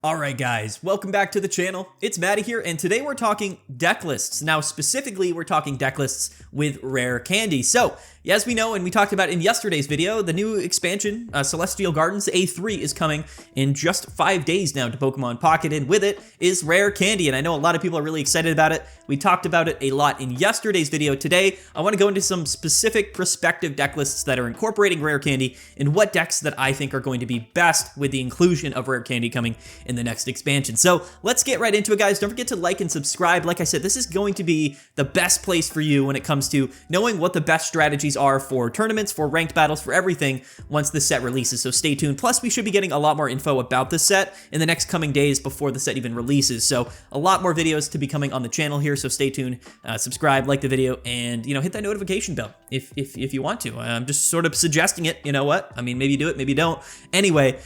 Alright guys, welcome back to the channel. It's Maddie here, and today we're talking deck lists. Now specifically, we're talking deck lists with rare candy. So, as we know, and we talked about in yesterday's video, the new expansion, Celestial Gardens A3, is coming in just 5 days now to Pokemon Pocket, and with it is rare candy, and I know a lot of people are really excited about it. We talked about it a lot in yesterday's video. Today, I want to go into some specific prospective deck lists that are incorporating rare candy and what decks that I think are going to be best with the inclusion of rare candy coming in the next expansion. So let's get right into it, guys. Don't forget to like and subscribe. Like I said, this is going to be the best place for you when it comes to knowing what the best strategies are for tournaments, for ranked battles, for everything once the set releases. So stay tuned. Plus, we should be getting a lot more info about the set in the next coming days before the set even releases. So a lot more videos to be coming on the channel here. So stay tuned, subscribe, like the video, and hit that notification bell if you want to. I'm just sort of suggesting it. You know what? I mean, maybe do it, maybe don't. Anyway,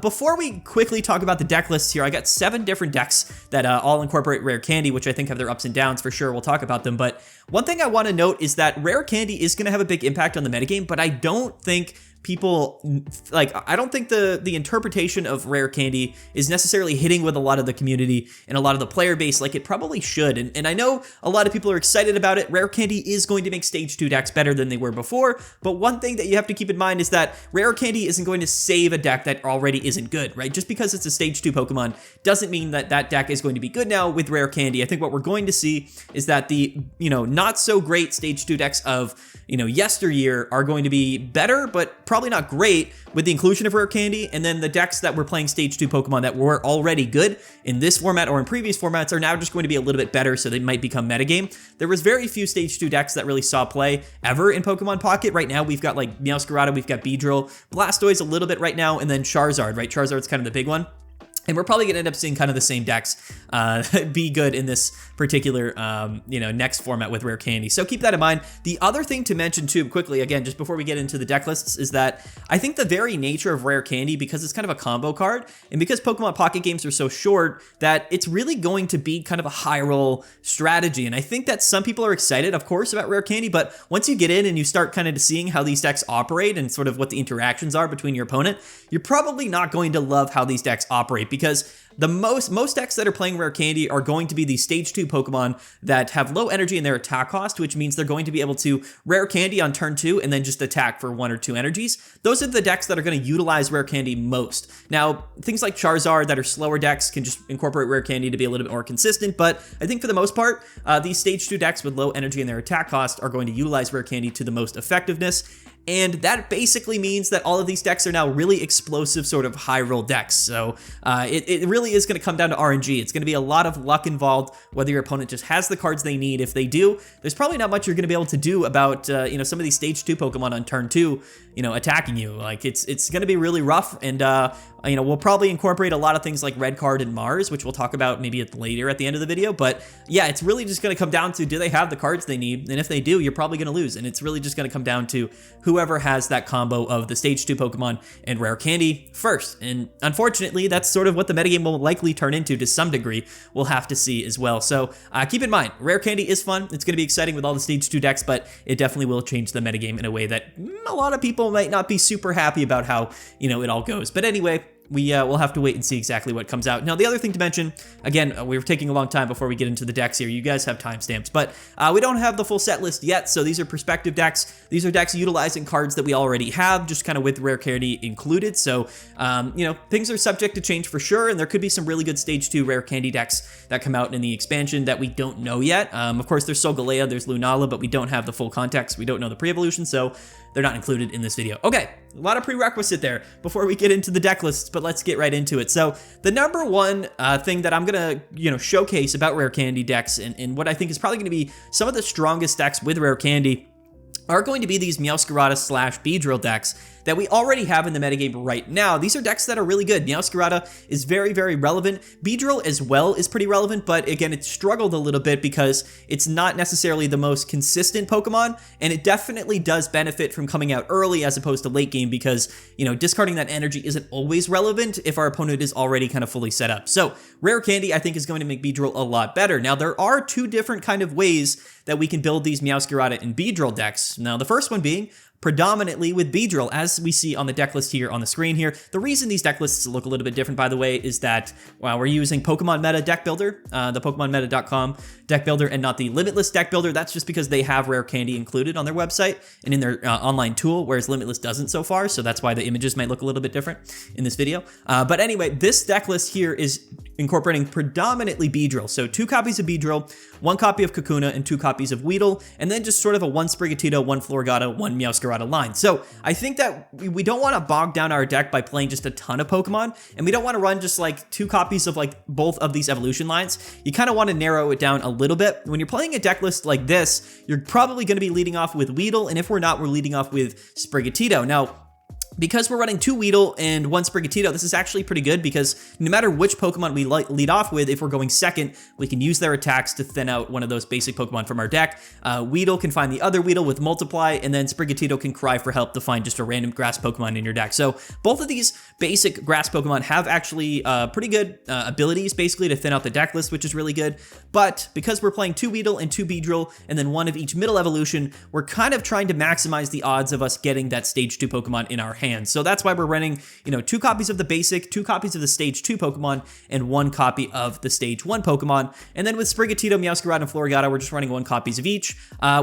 before we quickly talk about the deck lists here, I got 7 different decks that all incorporate rare candy, which I think have their ups and downs for sure. We'll talk about them, but one thing I want to note is that rare candy is going to have a big impact on the metagame, but I don't think people, I don't think the interpretation of rare candy is necessarily hitting with a lot of the community and a lot of the player base like it probably should. And I know a lot of people are excited about it. Rare candy is going to make stage 2 decks better than they were before, but one thing that you have to keep in mind is that rare candy isn't going to save a deck that already isn't good, right? Just because it's a stage 2 Pokemon doesn't mean that that deck is going to be good now with rare candy. I think what we're going to see is that the, not so great stage 2 decks of, yesteryear are going to be better, but probably not great with the inclusion of rare candy, and then the decks that were playing stage 2 Pokemon that were already good in this format or in previous formats are now just going to be a little bit better, so they might become metagame. There was very few stage 2 decks that really saw play ever in Pokemon Pocket. Right now we've got like Meowscarada, we've got Beedrill, Blastoise a little bit right now, and then Charizard, right? Charizard's kind of the big one. And we're probably going to end up seeing kind of the same decks be good in this particular, next format with rare candy. So keep that in mind. The other thing to mention too, quickly, again, just before we get into the deck lists, is that I think the very nature of rare candy, because it's kind of a combo card, and because Pokemon Pocket games are so short, that it's really going to be kind of a high roll strategy. And I think that some people are excited, of course, about rare candy, but once you get in and you start kind of seeing how these decks operate and sort of what the interactions are between your opponent, you're probably not going to love how these decks operate, because the most decks that are playing rare candy are going to be the stage 2 Pokemon that have low energy in their attack cost, which means they're going to be able to rare candy on turn 2 and then just attack for 1 or 2 energies. Those are the decks that are going to utilize rare candy most. Now, things like Charizard that are slower decks can just incorporate rare candy to be a little bit more consistent, but I think for the most part, these stage 2 decks with low energy in their attack cost are going to utilize rare candy to the most effectiveness. And that basically means that all of these decks are now really explosive sort of high roll decks. So it really is going to come down to RNG. It's going to be a lot of luck involved, whether your opponent just has the cards they need. If they do, there's probably not much you're going to be able to do about, some of these stage 2 Pokemon on turn 2, attacking you. Like it's going to be really rough. And, we'll probably incorporate a lot of things like Red Card and Mars, which we'll talk about maybe later at the end of the video. But yeah, it's really just going to come down to, do they have the cards they need? And if they do, you're probably going to lose. And it's really just going to come down to whoever has that combo of the stage 2 Pokemon and rare candy first. And unfortunately, that's sort of what the metagame will likely turn into to some degree. We'll have to see as well. So keep in mind, rare candy is fun. It's going to be exciting with all the stage 2 decks, but it definitely will change the metagame in a way that a lot of people might not be super happy about how, it all goes. But anyway, we'll have to wait and see exactly what comes out. Now, the other thing to mention, again, we're taking a long time before we get into the decks here. You guys have timestamps, but we don't have the full set list yet, so these are perspective decks. These are decks utilizing cards that we already have, just kind of with rare candy included. So, things are subject to change for sure, and there could be some really good stage 2 rare candy decks that come out in the expansion that we don't know yet. Of course, there's Solgaleo, there's Lunala, but we don't have the full context. We don't know the pre-evolution, so they're not included in this video. Okay, a lot of prerequisite there before we get into the deck lists, but let's get right into it. So the number one thing that I'm gonna showcase about rare candy decks and what I think is probably gonna be some of the strongest decks with rare candy are going to be these Meowscarada / Beedrill decks that we already have in the metagame right now. These are decks that are really good. Meowscarada is very, very relevant. Beedrill as well is pretty relevant, but again, it struggled a little bit because it's not necessarily the most consistent Pokemon, and it definitely does benefit from coming out early as opposed to late game because, discarding that energy isn't always relevant if our opponent is already kind of fully set up. So rare candy, I think, is going to make Beedrill a lot better. Now, there are 2 different kind of ways that we can build these Meowscarada and Beedrill decks. Now, the first one being predominantly with Beedrill, as we see on the deck list here on the screen here. The reason these deck lists look a little bit different, by the way, is that we're using Pokemon Meta Deck Builder, the PokemonMeta.com deck builder, and not the Limitless deck builder. That's just because they have rare candy included on their website and in their online tool, whereas Limitless doesn't so far, so that's why the images might look a little bit different in this video. But anyway, this deck list here is incorporating predominantly Beedrill. So 2 copies of Beedrill, 1 copy of Kakuna, and 2 copies of Weedle, and then just sort of a 1 Sprigatito, 1 Floragato, 1 Meowscarada line. So I think that we don't want to bog down our deck by playing just a ton of Pokemon, and we don't want to run just like 2 copies of like both of these evolution lines. You kind of want to narrow it down a little bit. When you're playing a deck list like this, you're probably going to be leading off with Weedle, and if we're not, we're leading off with Sprigatito. Now, because we're running 2 Weedle and 1 Sprigatito, this is actually pretty good because no matter which Pokemon we lead off with, if we're going second, we can use their attacks to thin out one of those basic Pokemon from our deck. Weedle can find the other Weedle with Multiply, and then Sprigatito can cry for help to find just a random grass Pokemon in your deck. So both of these basic grass Pokemon have actually pretty good abilities, basically, to thin out the deck list, which is really good. But because we're playing 2 Weedle and 2 Beedrill, and then 1 of each middle evolution, we're kind of trying to maximize the odds of us getting that Stage 2 Pokemon in our hand. So that's why we're running, 2 copies of the basic, 2 copies of the Stage 2 Pokemon, and 1 copy of the Stage 1 Pokemon. And then with Sprigatito, Meowscarada, and Floragato, we're just running 1 copies of each.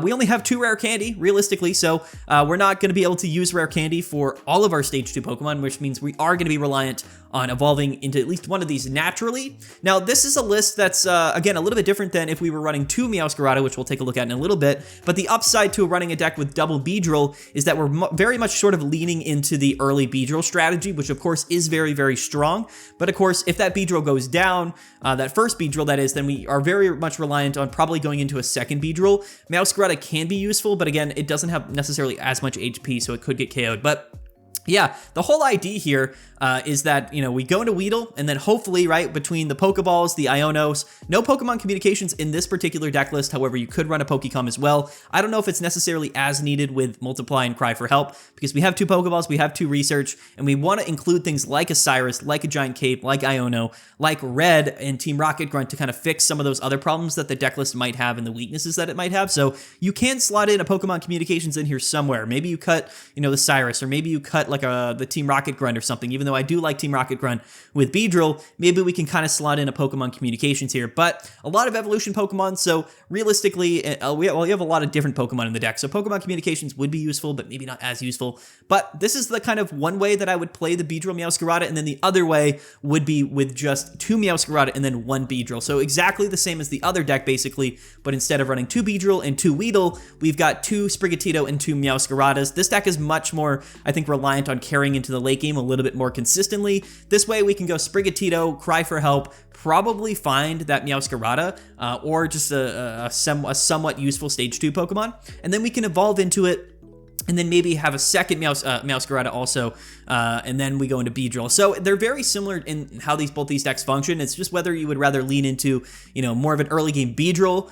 We only have 2 rare candy, realistically, so we're not going to be able to use rare candy for all of our Stage 2 Pokemon, which means we are going to be reliant on evolving into at least one of these naturally. Now, this is a list that's, again, a little bit different than if we were running 2 Meowscarada, which we'll take a look at in a little bit. But the upside to running a deck with double Beedrill is that we're very much sort of leaning into the early Beedrill strategy, which of course is very, very strong. But of course, if that Beedrill goes down, that first Beedrill that is, then we are very much reliant on probably going into a second Beedrill. Meowscarada can be useful, but again, it doesn't have necessarily as much HP, so it could get KO'd. But yeah, the whole idea here is that, we go into Weedle, and then hopefully, right, between the Pokeballs, the Ionos, no Pokemon communications in this particular deck list. However, you could run a Pokecom as well. I don't know if it's necessarily as needed with Multiply and Cry for Help, because we have 2 Pokeballs, we have 2 Research, and we want to include things like a Cyrus, like a Giant Cape, like Iono, like Red and Team Rocket Grunt to kind of fix some of those other problems that the deck list might have and the weaknesses that it might have. So you can slot in a Pokemon communications in here somewhere. Maybe you cut, the Cyrus, or maybe you cut like the Team Rocket Grunt or something. Even though I do like Team Rocket Grunt with Beedrill, maybe we can kind of slot in a Pokemon communications here. But a lot of evolution Pokemon, so realistically, we have a lot of different Pokemon in the deck. So Pokemon communications would be useful, but maybe not as useful. But this is the kind of one way that I would play the Beedrill Meowscarada, and then the other way would be with just 2 Meowscarada and then 1 Beedrill. So exactly the same as the other deck, basically, but instead of running 2 Beedrill and 2 Weedle, we've got 2 Sprigatito and 2 Meowscaradas. This deck is much more, I think, reliant on carrying into the late game a little bit more consistently. This way we can go Sprigatito, Cry for Help, probably find that Meowscarada, or just a somewhat useful Stage 2 Pokemon, and then we can evolve into it, and then maybe have a second Meowscarada also, and then we go into Beedrill. So they're very similar in how both these decks function. It's just whether you would rather lean into, more of an early game Beedrill,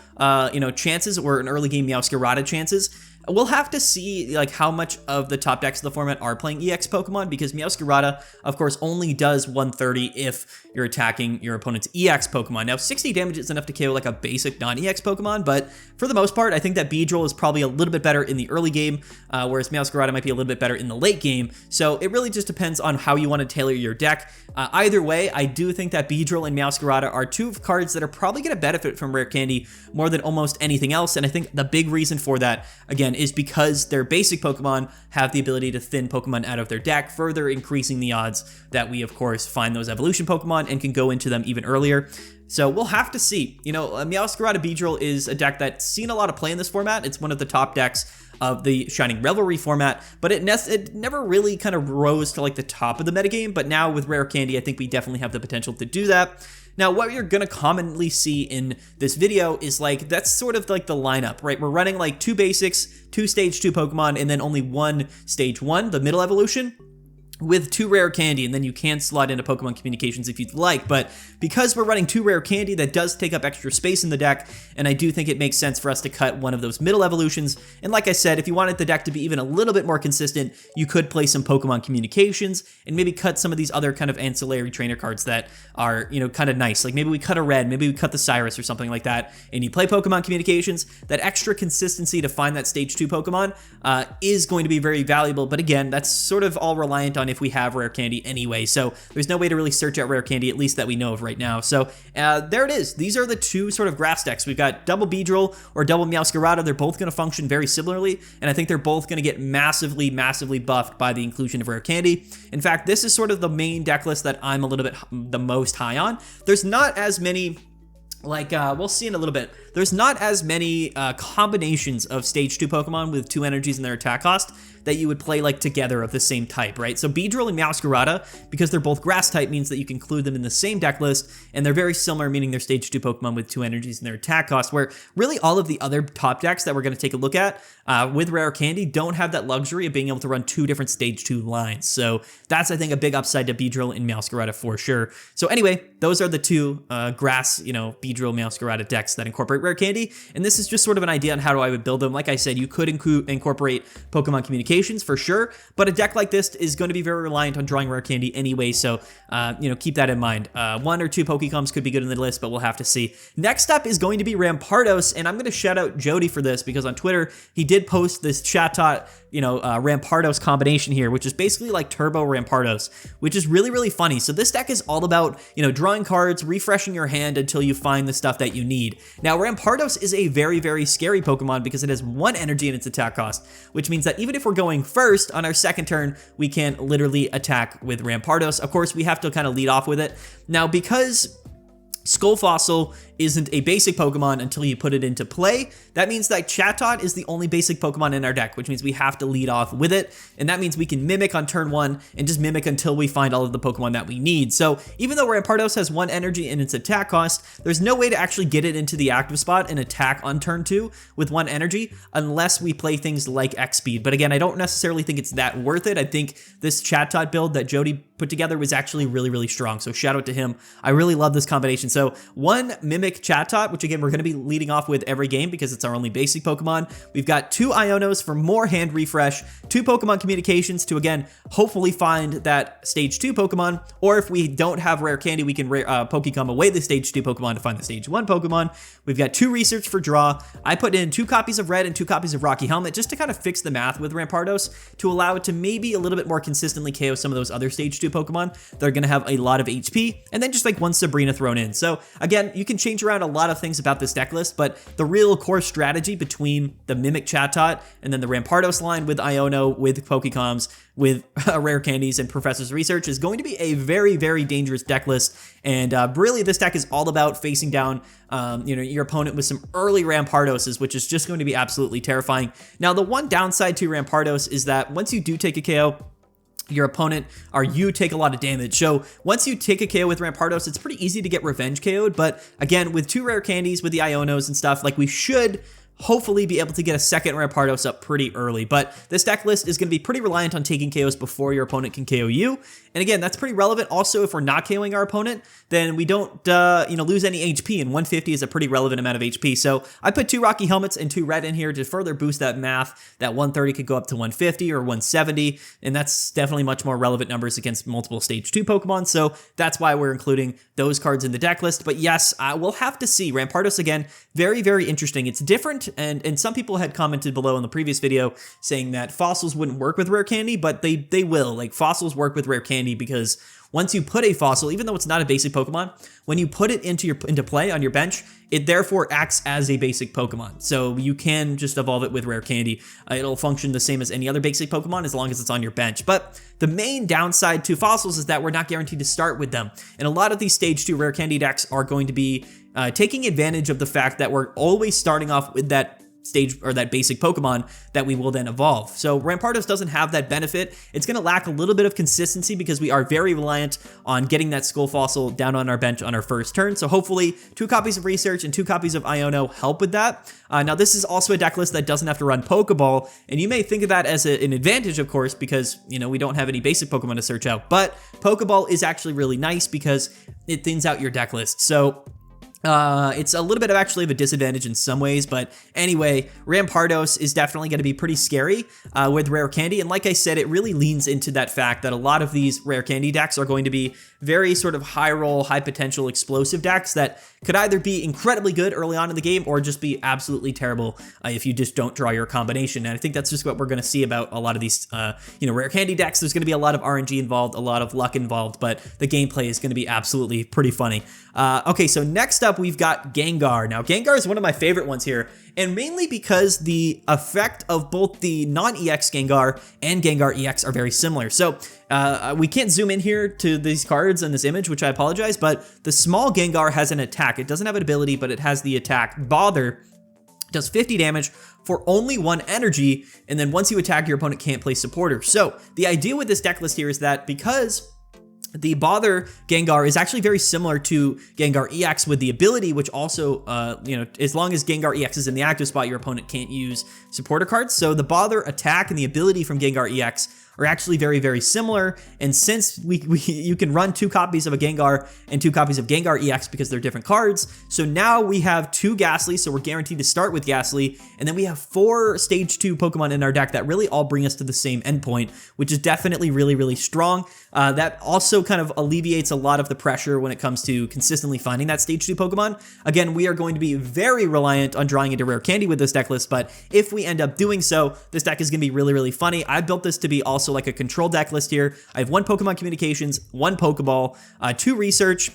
chances, or an early game Meowscarada chances. We'll have to see how much of the top decks of the format are playing EX Pokemon, because Meowscarada, of course, only does 130 if you're attacking your opponent's EX Pokemon. Now, 60 damage is enough to KO like a basic non-EX Pokemon, but for the most part, I think that Beedrill is probably a little bit better in the early game, whereas Meowscarada might be a little bit better in the late game. So it really just depends on how you want to tailor your deck. Either way, I do think that Beedrill and Meowscarada are 2 cards that are probably going to benefit from rare candy more than almost anything else, and I think the big reason for that, again, is because their basic Pokemon have the ability to thin Pokemon out of their deck, further increasing the odds that we, of course, find those evolution Pokemon and can go into them even earlier. So we'll have to see. Meowscarada Beedrill is a deck that's seen a lot of play in this format. It's one of the top decks of the Shining Revelry format, but it never really kind of rose to the top of the metagame. But now with Rare Candy, I think we definitely have the potential to do that. Now, what you're going to commonly see in this video is that's sort of the lineup, right? We're running 2 basics, 2 Stage 2 Pokemon, and then only 1 Stage 1, the middle evolution. with 2 rare candy, and then you can slot into Pokemon Communications if you'd like, but because we're running 2 rare candy, that does take up extra space in the deck, and I do think it makes sense for us to cut one of those middle evolutions. And like I said, if you wanted the deck to be even a little bit more consistent, you could play some Pokemon Communications and maybe cut some of these other kind of ancillary trainer cards that are, you know, kind of nice. Like maybe we cut a red, maybe we cut the Cyrus or something like that, and you play Pokemon Communications. That extra consistency to find that stage 2 Pokemon is going to be very valuable, but again, that's sort of all reliant on if we have rare candy anyway, so there's no way to really search out rare candy, at least that we know of right now. So there it is. These are the 2 sort of grass decks. We've got double Beedrill or double Meowscarada. They're both going to function very similarly, and I think they're both going to get massively buffed by the inclusion of rare candy. In fact, this is sort of the main deck list that I'm a little bit the most high on. There's not as many, like, we'll see in a little bit. There's not as many combinations of stage 2 Pokemon with 2 energies in their attack cost that you would play like together of the same type, right? So Beedrill and Meowscarada, because they're both grass type, means that you can include them in the same deck list, and they're very similar, meaning they're stage 2 Pokemon with 2 energies in their attack cost, where really all of the other top decks that we're going to take a look at with rare candy don't have that luxury of being able to run 2 different stage 2 lines. So that's, I think, a big upside to Beedrill and Meowscarada for sure. So anyway, those are the 2 grass, you know, Beedrill, Meowscarada decks that incorporate rare candy, and this is just sort of an idea on how I would build them. Like I said, you could incorporate Pokemon Communications for sure, but a deck like this is going to be very reliant on drawing rare candy anyway, so you know, keep that in mind. 1 or 2 Pokecoms could be good in the list, but we'll have to see. Next up is going to be Rampardos, and I'm going to shout out Jody for this because on Twitter he did post this Chatot, you know, Rampardos combination here, which is basically like Turbo Rampardos, which is really funny. So this deck is all about, you know, drawing cards, refreshing your hand until you find the stuff that you need. Now, Rampardos is a very scary Pokemon because it has 1 energy in its attack cost, which means that even if we're going first, on our second turn, we can literally attack with Rampardos. Of course, we have to kind of lead off with it. Now, because Skull Fossil isn't a basic Pokemon until you put it into play, that means that Chatot is the only basic Pokemon in our deck, which means we have to lead off with it, and that means we can Mimic on turn 1 and just Mimic until we find all of the Pokemon that we need. So even though Rampardos has 1 energy in its attack cost, there's no way to actually get it into the active spot and attack on turn 2 with 1 energy unless we play things like X-Speed. But again, I don't necessarily think it's that worth it. I think this Chatot build that Jody put together was actually really strong, so shout out to him. I really love this combination. So 1 Mimic Chatot, which again, we're going to be leading off with every game because it's our only basic Pokemon. We've got 2 Ionos for more hand refresh, 2 Pokemon Communications to, again, hopefully find that stage 2 Pokemon, or if we don't have rare candy, we can Pokecom away the stage 2 Pokemon to find the stage 1 Pokemon. We've got 2 Research for draw. I put in 2 copies of Red and 2 copies of Rocky Helmet just to kind of fix the math with Rampardos to allow it to maybe a little bit more consistently KO some of those other stage 2 Pokemon that are going to have a lot of HP, and then just like 1 Sabrina thrown in. So again, you can change around a lot of things about this deck list, but the real core strategy between the Mimic Chatot and then the Rampardos line with Iono, with Pokecoms, with rare candies and Professor's Research is going to be a very dangerous deck list. And really, this deck is all about facing down you know, your opponent with some early Rampardoses, which is just going to be absolutely terrifying. Now, the one downside to Rampardos is that once you do take a KO, your opponent or you take a lot of damage. So once you take a KO with Rampardos, it's pretty easy to get revenge KO'd. But again, with 2 rare candies, with the Ionos and stuff, like we should hopefully be able to get a second Rampardos up pretty early. But this deck list is going to be pretty reliant on taking KOs before your opponent can KO you. And again, that's pretty relevant. Also, if we're not KOing our opponent, then we don't you know, lose any HP, and 150 is a pretty relevant amount of HP. So I put 2 Rocky Helmets and 2 Red in here to further boost that math. That 130 could go up to 150 or 170, and that's definitely much more relevant numbers against multiple stage 2 Pokemon. So that's why we're including those cards in the deck list. But yes, we'll have to see. Rampardos, again, very interesting. It's different, and some people had commented below in the previous video saying that fossils wouldn't work with rare candy, but they will. Like, fossils work with rare candy because once you put a fossil, even though it's not a basic Pokemon, when you put it into play on your bench, it therefore acts as a basic Pokemon. So you can just evolve it with rare candy. It'll function the same as any other basic Pokemon as long as it's on your bench. But the main downside to fossils is that we're not guaranteed to start with them. And a lot of these stage 2 rare candy decks are going to be taking advantage of the fact that we're always starting off with that stage or that basic Pokemon that we will then evolve. So Rampardos doesn't have that benefit. It's going to lack a little bit of consistency because we are very reliant on getting that Skull Fossil down on our bench on our first turn. So hopefully 2 copies of Research and 2 copies of Iono help with that. Now this is also a deck list that doesn't have to run Pokeball, and you may think of that as an advantage, of course, because we don't have any basic Pokemon to search out. But Pokeball is actually really nice because it thins out your deck list. So it's a little bit of actually of a disadvantage in some ways, but anyway, Rampardos is definitely going to be pretty scary with Rare Candy, and like I said, it really leans into that fact that a lot of these Rare Candy decks are going to be very sort of high roll, high potential, explosive decks that could either be incredibly good early on in the game or just be absolutely terrible if you just don't draw your combination. And I think that's just what we're going to see about a lot of these, Rare Candy decks. There's going to be a lot of RNG involved, a lot of luck involved, but the gameplay is going to be absolutely pretty funny. Okay, so next up we've got Gengar. Now, Gengar is one of my favorite ones here, and mainly because the effect of both the non-EX Gengar and Gengar EX are very similar. So we can't zoom in here to these cards in this image, which I apologize, but the small Gengar has an attack. It doesn't have an ability, but it has the attack Bother. Does 50 damage for only 1 energy, and then once you attack, your opponent can't play supporter. So the idea with this deck list here is that because the Bother Gengar is actually very similar to Gengar EX with the ability, which also, as long as Gengar EX is in the active spot, your opponent can't use supporter cards. So the Bother attack and the ability from Gengar EX are actually very, very similar. And since you can run 2 copies of a Gengar and 2 copies of Gengar EX because they're different cards, so now we have 2 Ghastly, so we're guaranteed to start with Ghastly, and then we have 4 Stage 2 Pokemon in our deck that really all bring us to the same endpoint, which is definitely really, really strong. That also kind of alleviates a lot of the pressure when it comes to consistently finding that Stage 2 Pokemon. Again, we are going to be very reliant on drawing into Rare Candy with this deck list, but if we end up doing so, this deck is going to be really, really funny. I built this to be also like a control deck list here. I have 1 Pokemon Communications, 1 Pokeball, 2 Research,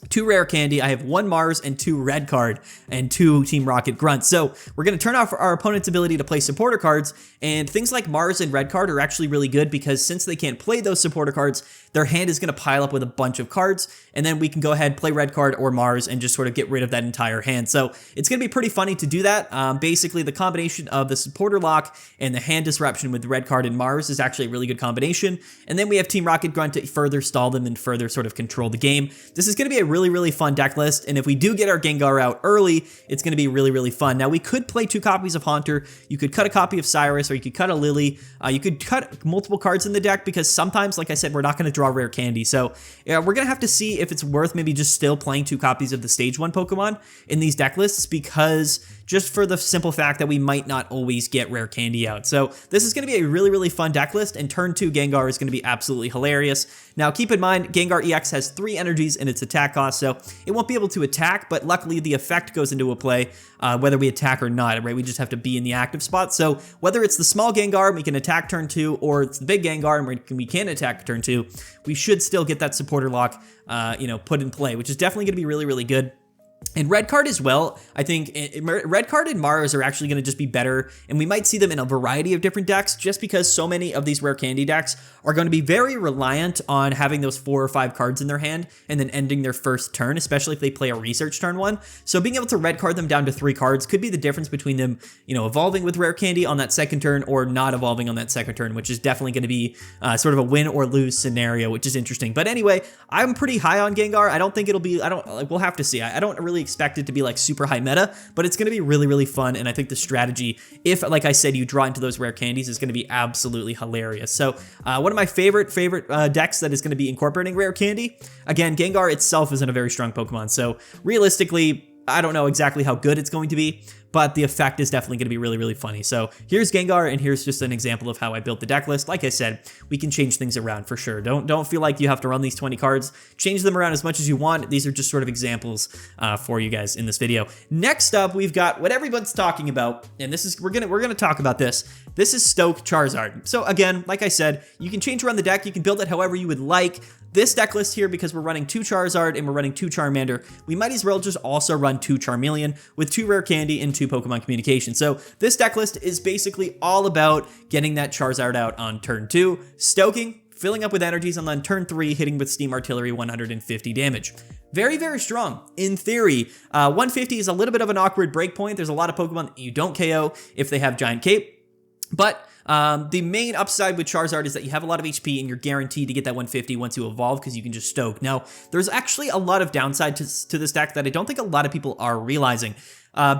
2 Rare Candy, I have 1 Mars and 2 Red Card, and 2 Team Rocket Grunt. So we're going to turn off our opponent's ability to play supporter cards, and things like Mars and Red Card are actually really good because since they can't play those supporter cards, their hand is going to pile up with a bunch of cards, and then we can go ahead, play Red Card or Mars, and just sort of get rid of that entire hand. So it's going to be pretty funny to do that. Basically, the combination of the supporter lock and the hand disruption with Red Card and Mars is actually a really good combination. And then we have Team Rocket Grunt to further stall them and further sort of control the game. This is going to be a really, really fun deck list, and if we do get our Gengar out early, it's going to be really, really fun. Now, we could play 2 copies of Haunter. You could cut a copy of Cyrus, or you could cut a Lily. You could cut multiple cards in the deck because sometimes, like I said, we're not going to draw Rare Candy. So yeah, we're going to have to see if it's worth maybe just still playing 2 copies of the Stage 1 Pokemon in these deck lists, because just for the simple fact that we might not always get Rare Candy out. So this is going to be a really, really fun deck list, and turn 2 Gengar is going to be absolutely hilarious. Now, keep in mind, Gengar EX has 3 energies in its attack cost, so it won't be able to attack, but luckily the effect goes into a play whether we attack or not, right? We just have to be in the active spot. So whether it's the small Gengar, we can attack turn 2, or it's the big Gengar and we can attack turn 2, we should still get that supporter lock, put in play, which is definitely going to be really, really good. And Red Card as well, I think Red Card and Mars are actually going to just be better, and we might see them in a variety of different decks just because so many of these Rare Candy decks are going to be very reliant on having those 4 or 5 cards in their hand and then ending their first turn, especially if they play a Research turn 1. So being able to Red Card them down to 3 cards could be the difference between them, evolving with Rare Candy on that second turn or not evolving on that second turn, which is definitely going to be sort of a win or lose scenario, which is interesting. But anyway, I'm pretty high on Gengar. I don't think it'll be, we'll have to see. I don't really expect it to be like super high meta, but it's going to be really, really fun. And I think the strategy, if like I said, you draw into those Rare Candies, is going to be absolutely hilarious. So one of my favorite decks that is going to be incorporating Rare Candy, again, Gengar itself isn't a very strong Pokemon. So realistically, I don't know exactly how good it's going to be, but the effect is definitely going to be really, really funny. So here's Gengar, and here's just an example of how I built the deck list. Like I said, we can change things around for sure. Don't feel like you have to run these 20 cards. Change them around as much as you want. These are just sort of examples for you guys in this video. Next up, we've got what everyone's talking about, and this is we're gonna talk about this. This is Stoke Charizard. So again, like I said, you can change around the deck. You can build it however you would like. This deck list here, because we're running 2 Charizard and we're running 2 Charmander, we might as well just also run 2 Charmeleon with 2 Rare Candy and 2 Pokemon Communication. So this deck list is basically all about getting that Charizard out on turn 2, stoking, filling up with energies, and then turn 3 hitting with Steam Artillery 150 damage. Very, very strong. In theory, 150 is a little bit of an awkward breakpoint. There's a lot of Pokemon that you don't KO if they have Giant Cape, but the main upside with Charizard is that you have a lot of HP and you're guaranteed to get that 150 once you evolve because you can just stoke. Now, there's actually a lot of downside to this deck that I don't think a lot of people are realizing.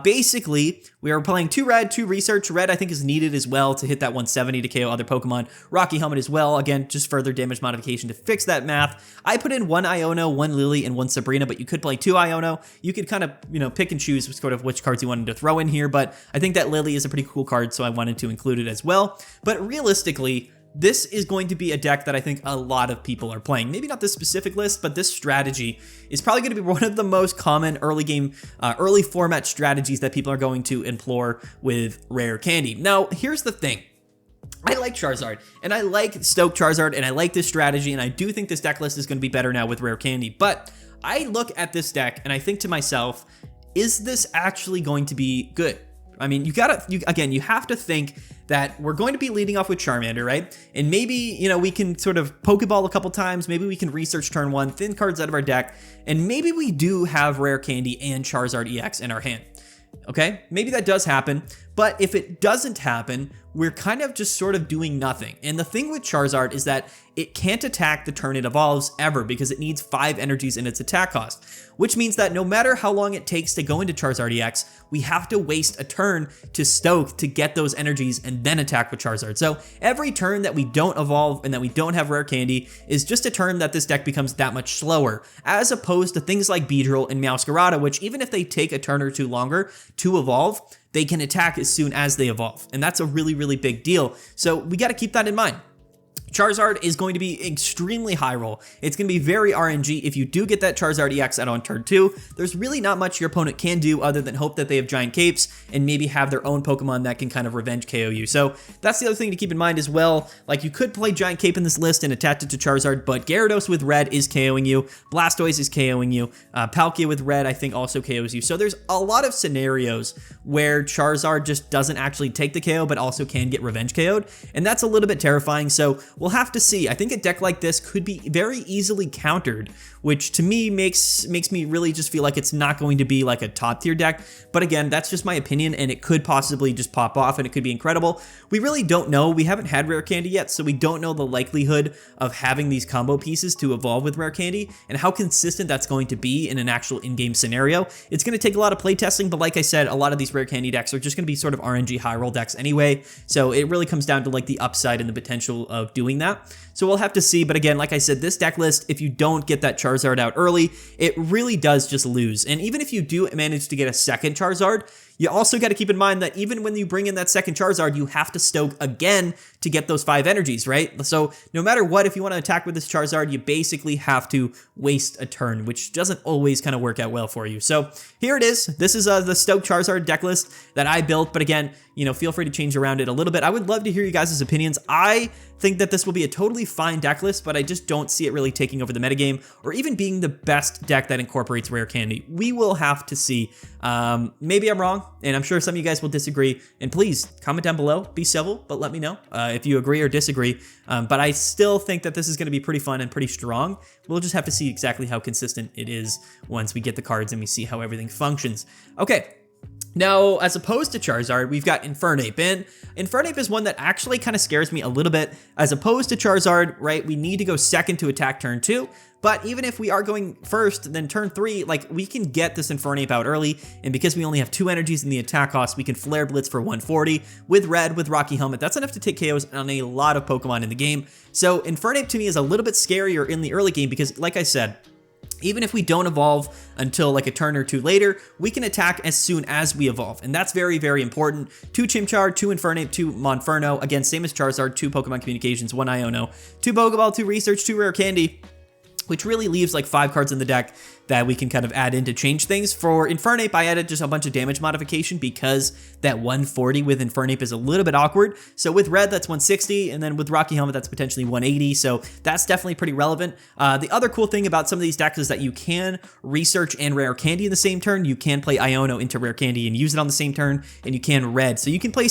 Basically, we are playing 2 red, 2 research. Red, I think, is needed as well to hit that 170 to KO other Pokemon. Rocky Helmet as well. Again, just further damage modification to fix that math. I put in 1 Iono, 1 Lily, and 1 Sabrina, but you could play 2 Iono. You could kind of, pick and choose sort of which cards you wanted to throw in here, but I think that Lily is a pretty cool card, so I wanted to include it as well. But realistically, this is going to be a deck that I think a lot of people are playing. Maybe not this specific list, but this strategy is probably going to be one of the most common early format strategies that people are going to employ with Rare Candy. Now, here's the thing. I like Charizard, and I like Stoke Charizard, and I like this strategy, and I do think this deck list is going to be better now with Rare Candy. But I look at this deck, and I think to myself, is this actually going to be good? I mean, you have to think that we're going to be leading off with Charmander, right? And maybe, we can sort of Pokeball a couple times. Maybe we can research turn 1, thin cards out of our deck. And maybe we do have Rare Candy and Charizard EX in our hand. Okay, maybe that does happen. But if it doesn't happen, we're kind of just sort of doing nothing. And the thing with Charizard is that it can't attack the turn it evolves ever because it needs 5 energies in its attack cost, which means that no matter how long it takes to go into Charizard EX, we have to waste a turn to stoke to get those energies and then attack with Charizard. So every turn that we don't evolve and that we don't have Rare Candy is just a turn that this deck becomes that much slower, as opposed to things like Beedrill and Meowscarada, which even if they take a turn or two longer to evolve, they can attack as soon as they evolve. And that's a really, really big deal. So we got to keep that in mind. Charizard is going to be extremely high roll. It's going to be very RNG. If you do get that Charizard EX out on turn 2, there's really not much your opponent can do other than hope that they have Giant Capes and maybe have their own Pokemon that can kind of revenge KO you. So that's the other thing to keep in mind as well. Like, you could play Giant Cape in this list and attach it to Charizard, but Gyarados with red is KOing you. Blastoise is KOing you. Palkia with red, I think, also KOs you. So there's a lot of scenarios where Charizard just doesn't actually take the KO, but also can get revenge KO'd. And that's a little bit terrifying. So we'll have to see. I think a deck like this could be very easily countered, which to me makes me really just feel like it's not going to be like a top tier deck. But again, that's just my opinion, and it could possibly just pop off and it could be incredible. We really don't know. We haven't had Rare Candy yet, so we don't know the likelihood of having these combo pieces to evolve with Rare Candy and how consistent that's going to be in an actual in-game scenario. It's going to take a lot of playtesting, but like I said, a lot of these Rare Candy decks are just going to be sort of RNG high roll decks anyway. So it really comes down to like the upside and the potential of doing that. So we'll have to see. But again, like I said, this deck list, if you don't get that Charizard out early, it really does just lose. And even if you do manage to get a second Charizard, you also got to keep in mind that even when you bring in that second Charizard, you have to stoke again to get those 5 energies, right? So no matter what, if you want to attack with this Charizard, you basically have to waste a turn, which doesn't always kind of work out well for you. So here it is. This is the Stoke Charizard deck list that I built. But again, feel free to change around it a little bit. I would love to hear you guys' opinions. I think that this will be a totally fine deck list, but I just don't see it really taking over the metagame or even being the best deck that incorporates Rare Candy. We will have to see. Maybe I'm wrong, and I'm sure some of you guys will disagree. And please comment down below, be civil, but let me know if you agree or disagree. But I still think that this is going to be pretty fun and pretty strong. We'll just have to see exactly how consistent it is once we get the cards and we see how everything functions. Okay. Now, as opposed to Charizard, we've got Infernape, and Infernape is one that actually kind of scares me a little bit. As opposed to Charizard, right, we need to go second to attack turn 2, but even if we are going first, then turn 3, like, we can get this Infernape out early, and because we only have 2 energies in the attack cost, we can Flare Blitz for 140. With red, with Rocky Helmet, that's enough to take KOs on a lot of Pokemon in the game. So Infernape to me is a little bit scarier in the early game because, like I said, even if we don't evolve until like a turn or 2 later, we can attack as soon as we evolve. And that's very, very important. 2 Chimchar, 2 Infernape, 2 Monferno. Again, same as Charizard, 2 Pokemon Communications, 1 Iono, 2 Pokeball, 2 Research, 2 Rare Candy, which really leaves like 5 cards in the deck that we can kind of add in to change things. For Infernape, I added just a bunch of damage modification because that 140 with Infernape is a little bit awkward. So with red, that's 160, and then with Rocky Helmet, that's potentially 180. So that's definitely pretty relevant. The other cool thing about some of these decks is that you can research and rare candy in the same turn. You can play Iono into rare candy and use it on the same turn, and you can red. So you can play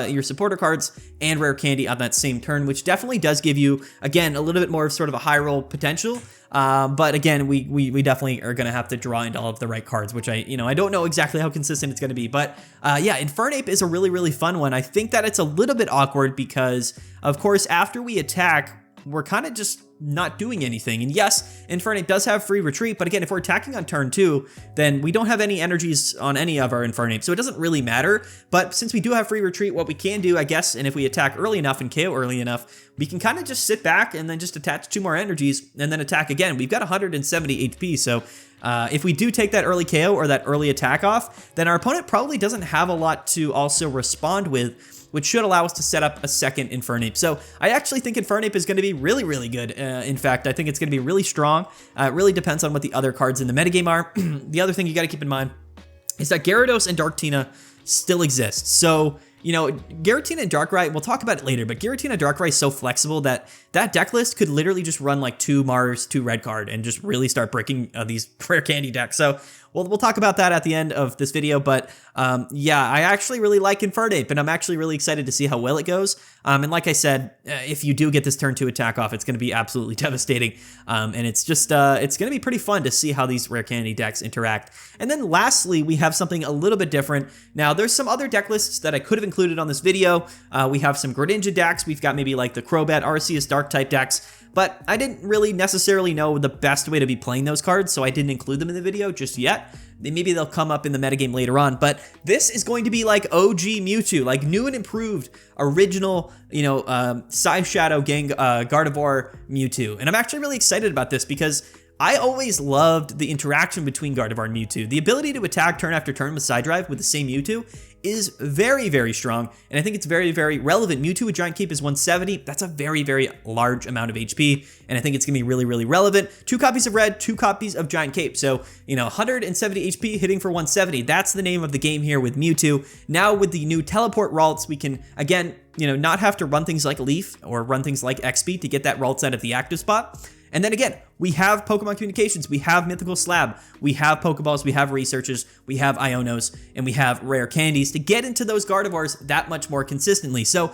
your supporter cards and rare candy on that same turn, which definitely does give you, again, a little bit more of sort of a high roll potential. But again, we definitely are going to have to draw into all of the right cards, which I don't know exactly how consistent it's going to be. But yeah, Infernape is a really, really fun one. I think that it's a little bit awkward because, of course, after we attack, we're kind of just not doing anything. And yes, Infernape does have free retreat, but again, if we're attacking on turn 2, then we don't have any energies on any of our Infernape, so it doesn't really matter. But since we do have free retreat, what we can do, I guess, and if we attack early enough and KO early enough, we can kind of just sit back and then just attach 2 more energies and then attack again. We've got 170 HP, so if we do take that early KO or that early attack off, then our opponent probably doesn't have a lot to also respond with, which should allow us to set up a second Infernape. So I actually think Infernape is going to be really, really good. In fact, I think it's going to be really strong. It really depends on what the other cards in the metagame are. The other thing you got to keep in mind is that Gyarados and Darktina still exist. So, Giratina and Darkrai, we'll talk about it later, but Giratina and Darkrai is so flexible that that deck list could literally just run like 2 Mars, 2 red card, and just really start breaking these rare candy decks. So we'll talk about that at the end of this video, but yeah, I actually really like Infernape, and I'm actually really excited to see how well it goes. And like I said, if you do get this turn 2 attack off, it's going to be absolutely devastating. And it's just, it's going to be pretty fun to see how these rare candy decks interact. And then lastly, we have something a little bit different. Now, there's some other deck lists that I could have included on this video. We have some Greninja decks. We've got maybe like the Crobat, Arceus, Dark type decks. But I didn't really necessarily know the best way to be playing those cards, so I didn't include them in the video just yet. Maybe they'll come up in the metagame later on, but this is going to be like OG Mewtwo, like new and improved original, Psy Shadow Gardevoir Mewtwo. And I'm actually really excited about this because I always loved the interaction between Gardevoir and Mewtwo. The ability to attack turn after turn with Side Drive with the same Mewtwo is very, very strong, and I think it's very, very relevant. Mewtwo with Giant Cape is 170. That's a very, very large amount of HP, and I think it's going to be really, really relevant. 2 copies of red, 2 copies of Giant Cape, so, 170 HP hitting for 170. That's the name of the game here with Mewtwo. Now with the new Teleport Ralts, we can, again, not have to run things like Leaf or run things like XP to get that Ralts out of the active spot. And then again, we have Pokemon Communications, we have Mythical Slab, we have Pokeballs, we have Researches, we have Ionos, and we have Rare Candies to get into those Gardevoirs that much more consistently. So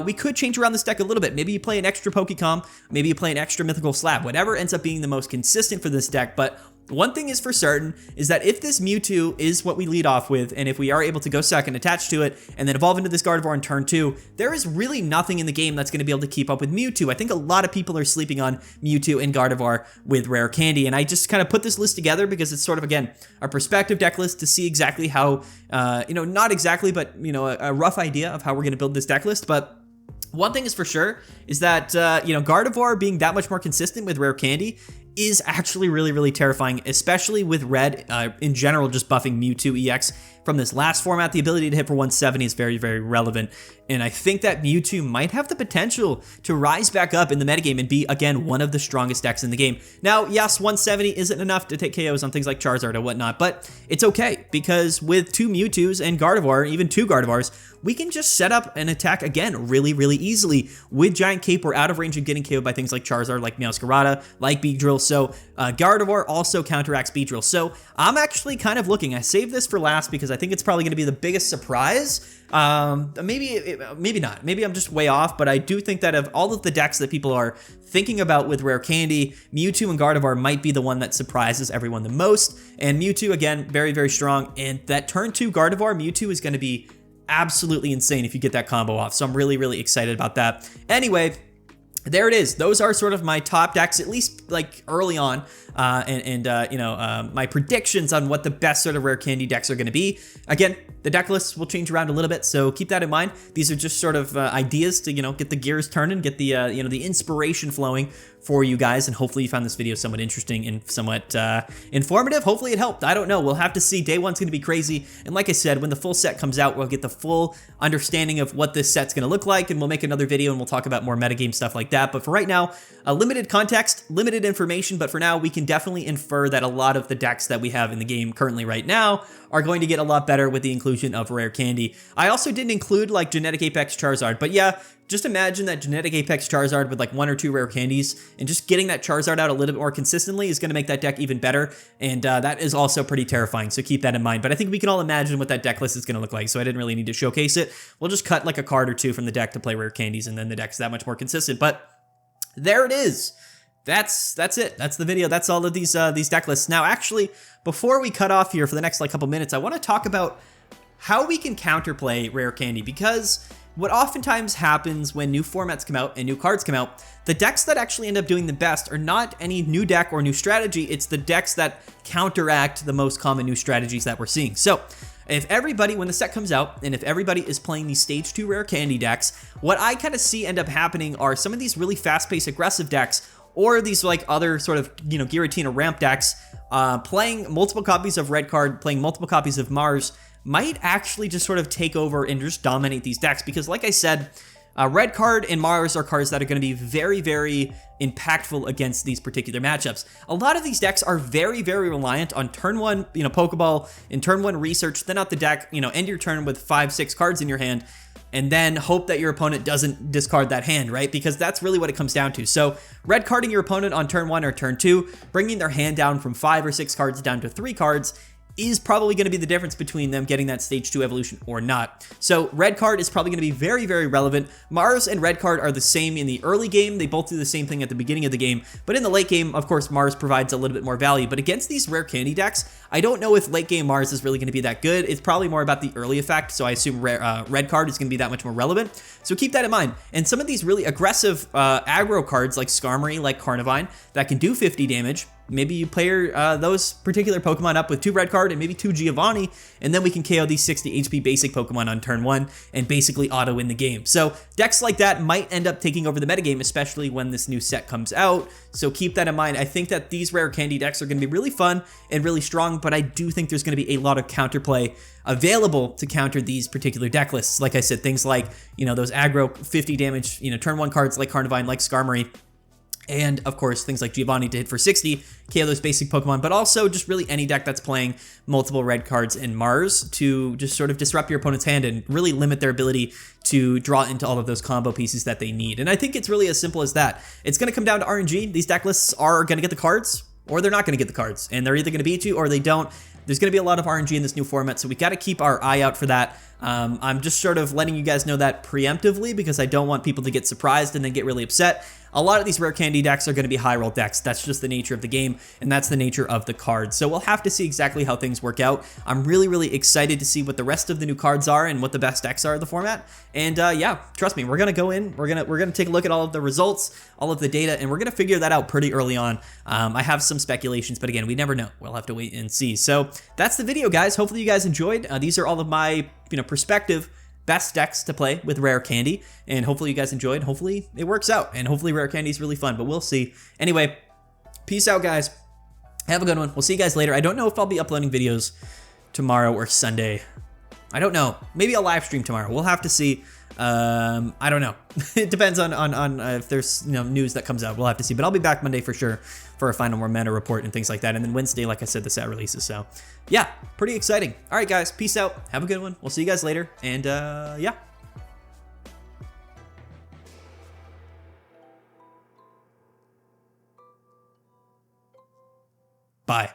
we could change around this deck a little bit. Maybe you play an extra Pokecom, maybe you play an extra Mythical Slab, whatever ends up being the most consistent for this deck. But one thing is for certain is that if this Mewtwo is what we lead off with, and if we are able to go second, attach to it, and then evolve into this Gardevoir in turn 2, there is really nothing in the game that's going to be able to keep up with Mewtwo. I think a lot of people are sleeping on Mewtwo and Gardevoir with Rare Candy, and I just kind of put this list together because it's sort of, again, a perspective deck list to see exactly how, not exactly, but, a rough idea of how we're going to build this deck list. But one thing is for sure is that, Gardevoir being that much more consistent with Rare Candy is actually really, really terrifying, especially with red in general, just buffing Mewtwo EX from this last format. The ability to hit for 170 is very, very relevant. And I think that Mewtwo might have the potential to rise back up in the metagame and be, again, one of the strongest decks in the game. Now, yes, 170 isn't enough to take KOs on things like Charizard or whatnot, but it's okay because with 2 Mewtwo's and Gardevoir, even 2 Gardevoirs, we can just set up an attack again really, really easily. With Giant Cape, we're out of range of getting KO'd by things like Charizard, like Meowscarada, like Beedrill. So Gardevoir also counteracts Beedrill. So I'm actually kind of looking. I saved this for last because I think it's probably going to be the biggest surprise. Maybe not. Maybe I'm just way off, but I do think that of all of the decks that people are thinking about with Rare Candy, Mewtwo and Gardevoir might be the one that surprises everyone the most. And Mewtwo, again, very, very strong. And that turn 2 Gardevoir Mewtwo is going to be absolutely insane if you get that combo off. So I'm really, really excited about that. Anyway, there it is. Those are sort of my top decks, at least like early on, my predictions on what the best sort of Rare Candy decks are going to be. Again, the deck lists will change around a little bit, so keep that in mind. These are just sort of ideas to get the gears turning, get the the inspiration flowing for you guys, and hopefully you found this video somewhat interesting and somewhat informative. Hopefully it helped. I don't know. We'll have to see. Day one's going to be crazy, and like I said, when the full set comes out, we'll get the full understanding of what this set's going to look like, and we'll make another video and we'll talk about more metagame stuff like that. But for right now, limited context, limited information, but for now, we can definitely infer that a lot of the decks that we have in the game currently right now are going to get a lot better with the inclusion of rare candy. I also didn't include like Genetic Apex Charizard, but yeah, just imagine that Genetic Apex Charizard with like 1 or 2 rare candies, and just getting that Charizard out a little bit more consistently is going to make that deck even better, and that is also pretty terrifying, so keep that in mind. But I think we can all imagine what that deck list is going to look like, so I didn't really need to showcase it. We'll just cut like a card or 2 from the deck to play rare candies, and then the deck's that much more consistent. But there it is. That's it. That's the video. That's all of these deck lists. Now, actually, before we cut off here for the next like couple minutes, I want to talk about how we can counterplay rare candy, because what oftentimes happens when new formats come out and new cards come out, the decks that actually end up doing the best are not any new deck or new strategy, it's the decks that counteract the most common new strategies that we're seeing. So if everybody, when the set comes out, and if everybody is playing these stage 2 rare candy decks, what I kind of see end up happening are some of these really fast-paced aggressive decks, or these like other sort of, you know, Giratina ramp decks, playing multiple copies of Red Card, playing multiple copies of Mars, might actually just sort of take over and just dominate these decks. Because like I said, Red Card and Mars are cards that are going to be very, very impactful against these particular matchups. A lot of these decks are very, very reliant on turn 1, you know, Pokeball, and turn 1 research, then out the deck, you know, end your turn with 5-6 cards in your hand, and then hope that your opponent doesn't discard that hand, right? Because that's really what it comes down to. So red carding your opponent on turn 1 or turn 2, bringing their hand down from 5 or 6 cards down to 3 cards, is probably going to be the difference between them getting that stage 2 evolution or not. So red card is probably going to be very, very relevant. Mars and red card are the same in the early game. They both do the same thing at the beginning of the game. But in the late game, of course, Mars provides a little bit more value. But against these rare candy decks, I don't know if late game Mars is really going to be that good. It's probably more about the early effect. So I assume red card is going to be that much more relevant. So keep that in mind. And some of these really aggressive aggro cards like Skarmory, like Carnivine, that can do 50 damage, maybe you pair those particular Pokemon up with 2 red card and maybe 2 Giovanni, and then we can KO these 60 HP basic Pokemon on turn 1 and basically auto win the game. So decks like that might end up taking over the metagame, especially when this new set comes out. So keep that in mind. I think that these rare candy decks are going to be really fun and really strong, but I do think there's going to be a lot of counterplay available to counter these particular deck lists. Like I said, things like, you know, those aggro 50 damage, you know, turn 1 cards like Carnivine, like Skarmory, and of course things like Giovanni to hit for 60, KO those basic Pokemon, but also just really any deck that's playing multiple red cards in Mars to just sort of disrupt your opponent's hand and really limit their ability to draw into all of those combo pieces that they need. And I think it's really as simple as that. It's going to come down to RNG. These deck lists are going to get the cards, or they're not going to get the cards, and they're either going to beat you or they don't. There's going to be a lot of RNG in this new format, so we got to keep our eye out for that. I'm just sort of letting you guys know that preemptively because I don't want people to get surprised and then get really upset. A lot of these rare candy decks are going to be high roll decks. That's just the nature of the game, and that's the nature of the cards. So we'll have to see exactly how things work out. I'm really, really excited to see what the rest of the new cards are and what the best decks are of the format. And yeah, trust me, we're going to go in, we're going to take a look at all of the results, all of the data, and we're going to figure that out pretty early on. I have some speculations, but again, we never know. We'll have to wait and see. So that's the video, guys. Hopefully you guys enjoyed. These are all of my, you know, perspective best decks to play with rare candy, and hopefully you guys enjoyed. Hopefully it works out, and hopefully rare candy is really fun, but we'll see. Anyway, peace out, guys. Have a good one. We'll see you guys later. I don't know if I'll be uploading videos tomorrow or Sunday. I don't know. Maybe a live stream tomorrow. We'll have to see. I don't know. It depends on if there's, you know, news that comes out. We'll have to see. But I'll be back Monday for sure for a final more meta report and things like that. And then Wednesday, like I said, the set releases. So yeah, pretty exciting. All right, guys. Peace out. Have a good one. We'll see you guys later. And yeah. Bye.